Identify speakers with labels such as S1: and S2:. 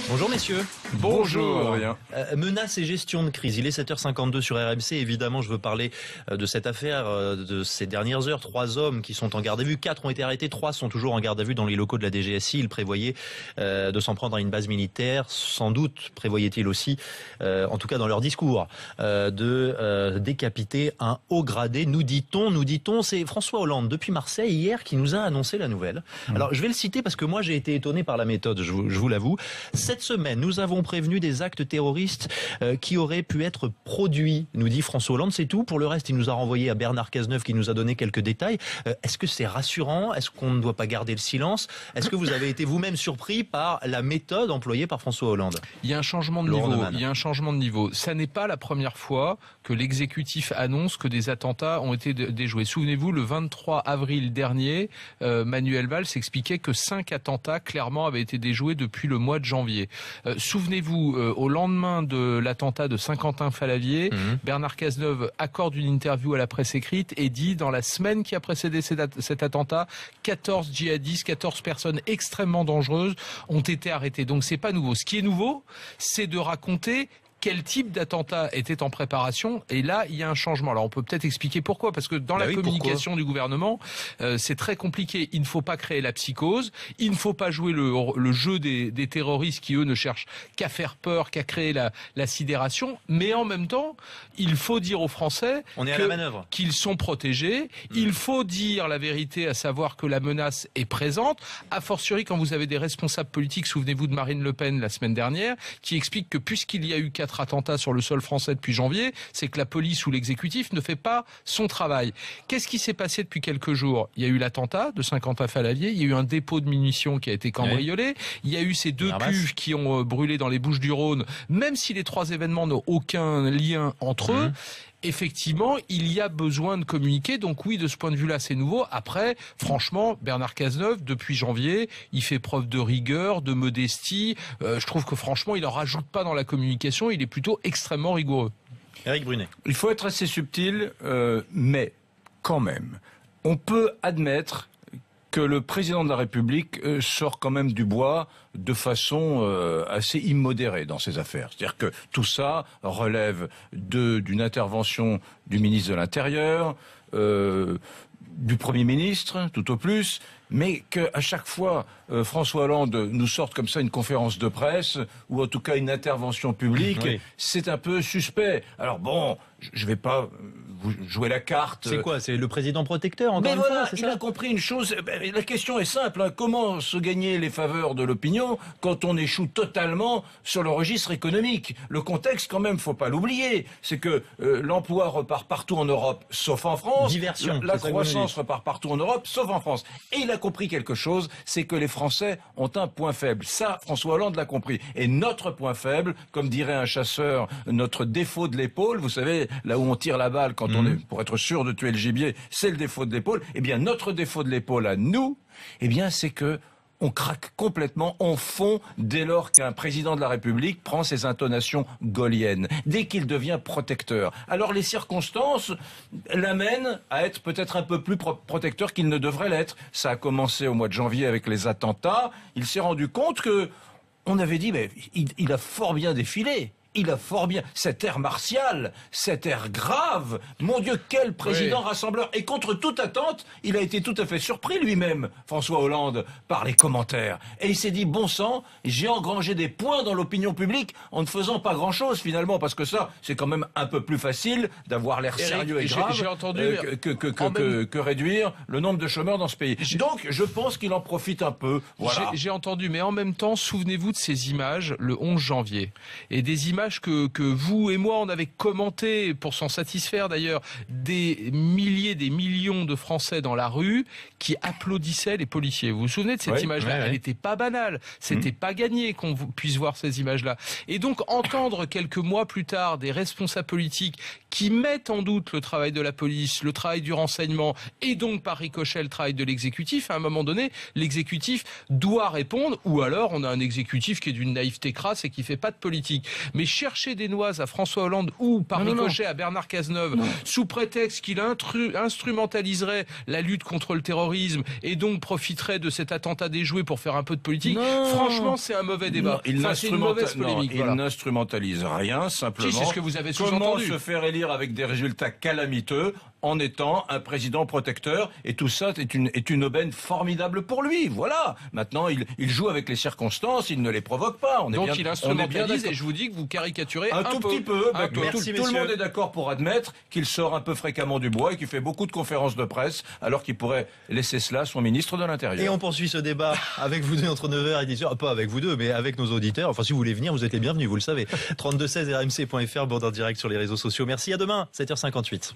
S1: Bonjour messieurs.
S2: Bonjour.
S1: Menaces et gestion de crise. Il est 7h52 sur RMC. Évidemment, je veux parler de cette affaire de ces dernières heures. 3 hommes qui sont en garde à vue. 4 ont été arrêtés. 3 sont toujours en garde à vue dans les locaux de la DGSI. Ils prévoyaient de s'en prendre à une base militaire. Sans doute prévoyaient-ils aussi, en tout cas dans leur discours, de décapiter un haut gradé. Nous dit-on. C'est François Hollande depuis Marseille hier qui nous a annoncé la nouvelle. Alors je vais le citer parce que moi j'ai été étonné par la méthode, je vous l'avoue. Cette semaine, nous avons prévenu des actes terroristes qui auraient pu être produits, nous dit François Hollande, c'est tout. Pour le reste, il nous a renvoyé à Bernard Cazeneuve qui nous a donné quelques détails. Est-ce que c'est rassurant? Est-ce qu'on ne doit pas garder le silence? Est-ce que vous avez été vous-même surpris par la méthode employée par François Hollande?
S2: Il y a un changement de niveau. Ça n'est pas la première fois que l'exécutif annonce que des attentats ont été déjoués. Souvenez-vous, le 23 avril dernier, Manuel Valls expliquait que 5 attentats clairement avaient été déjoués depuis le mois de janvier. Souvenez-vous, au lendemain de l'attentat de Saint-Quentin-Fallavier, Bernard Cazeneuve accorde une interview à la presse écrite et dit, dans la semaine qui a précédé cet attentat, 14 djihadistes, 14 personnes extrêmement dangereuses ont été arrêtées. Donc c'est pas nouveau. Ce qui est nouveau, c'est de raconter quel type d'attentat était en préparation, et là il y a un changement. Alors on peut peut-être expliquer pourquoi, parce que dans la communication du gouvernement, c'est très compliqué. Il ne faut pas créer la psychose, il ne faut pas jouer le jeu des terroristes qui eux ne cherchent qu'à faire peur, qu'à créer la sidération, mais en même temps il faut dire aux Français qu'ils sont protégés, il faut dire la vérité, à savoir que la menace est présente, a fortiori quand vous avez des responsables politiques, souvenez-vous de Marine Le Pen la semaine dernière, qui explique que puisqu'il y a eu 4 attentats sur le sol français depuis janvier, c'est que la police ou l'exécutif ne fait pas son travail. Qu'est-ce qui s'est passé depuis quelques jours? Il y a eu l'attentat de Saint-Quentin-Fallavier, il y a eu un dépôt de munitions qui a été cambriolé, il y a eu ces 2 cuves qui ont brûlé dans les Bouches-du-Rhône, même si les 3 événements n'ont aucun lien entre eux. Effectivement, il y a besoin de communiquer. Donc oui, de ce point de vue-là, c'est nouveau. Après, franchement, Bernard Cazeneuve, depuis janvier, il fait preuve de rigueur, de modestie. Je trouve que franchement, il en rajoute pas dans la communication. Il est plutôt extrêmement rigoureux.
S1: Éric Brunet.
S3: Il faut être assez subtil, mais quand même, on peut admettre que le président de la République sort quand même du bois de façon assez immodérée dans ses affaires. C'est-à-dire que tout ça relève d'une intervention du ministre de l'Intérieur, du Premier ministre, tout au plus, mais qu'à chaque fois, François Hollande nous sorte comme ça une conférence de presse, ou en tout cas une intervention publique, c'est un peu suspect. Alors bon, je vais pas vous jouer la carte.
S1: C'est quoi? C'est le président protecteur, encore une fois, c'est ça?
S3: Il a compris une chose, la question est simple, hein. Comment se gagner les faveurs de l'opinion quand on échoue totalement sur le registre économique? Le contexte, quand même, faut pas l'oublier, c'est que l'emploi repart partout en Europe, sauf en France.
S1: Diversion.
S3: La croissance repart partout en Europe, sauf en France. Et il a compris quelque chose, c'est que les Français ont un point faible. Ça, François Hollande l'a compris. Et notre point faible, comme dirait un chasseur, notre défaut de l'épaule, vous savez, là où on tire la balle quand on est, pour être sûr de tuer le gibier, c'est le défaut de l'épaule. Eh bien, notre défaut de l'épaule à nous, eh bien, c'est que on craque complètement, on fond dès lors qu'un président de la République prend ses intonations gaulliennes, dès qu'il devient protecteur. Alors les circonstances l'amènent à être peut-être un peu plus protecteur qu'il ne devrait l'être. Ça a commencé au mois de janvier avec les attentats. Il s'est rendu compte que on avait dit, mais il a fort bien défilé. Il a fort bien cet air martial, cet air grave. Mon Dieu, quel président rassembleur. Et contre toute attente, il a été tout à fait surpris lui-même, François Hollande, par les commentaires. Et il s'est dit, bon sang, j'ai engrangé des points dans l'opinion publique en ne faisant pas grand-chose finalement, parce que ça, c'est quand même un peu plus facile d'avoir l'air sérieux et grave que réduire le nombre de chômeurs dans ce pays. Donc, je pense qu'il en profite un peu. Voilà.
S2: J'ai entendu, mais en même temps, souvenez-vous de ces images le 11 janvier. Et des images que vous et moi on avait commenté pour s'en satisfaire d'ailleurs, des milliers, des millions de Français dans la rue qui applaudissaient les policiers. Vous vous souvenez de cette image-là? Elle n'était pas banale, c'était pas gagné qu'on puisse voir ces images-là. Et donc entendre quelques mois plus tard des responsables politiques qui mettent en doute le travail de la police, le travail du renseignement et donc par ricochet le travail de l'exécutif, à un moment donné, l'exécutif doit répondre, ou alors on a un exécutif qui est d'une naïveté crasse et qui fait pas de politique. Mais chercher des noises à François Hollande ou par ricochet à Bernard Cazeneuve sous prétexte qu'il instrumentaliserait la lutte contre le terrorisme et donc profiterait de cet attentat déjoué pour faire un peu de politique, franchement, c'est un mauvais débat.
S3: C'est une mauvaise polémique. Il n'instrumentalise rien, simplement.
S2: Si, c'est ce que vous avez sous-entendu.
S3: Comment se faire élire avec des résultats calamiteux en étant un président protecteur, et tout ça est une aubaine formidable pour lui. Voilà. Maintenant, il joue avec les circonstances, il ne les provoque pas.
S2: Donc il instrumentalise, et je vous dis que vous caricaturez un
S3: tout petit peu. Tout le monde est d'accord pour admettre qu'il sort un peu fréquemment du bois et qu'il fait beaucoup de conférences de presse, alors qu'il pourrait laisser cela à son ministre de l'Intérieur.
S1: Et on poursuit ce débat avec vous deux entre 9h et 10h. Pas avec vous deux, mais avec nos auditeurs. Enfin, si vous voulez venir, vous êtes les bienvenus, vous le savez. 32 16 rmc.fr, bande en direct sur les réseaux sociaux. Merci, à demain, 7h58.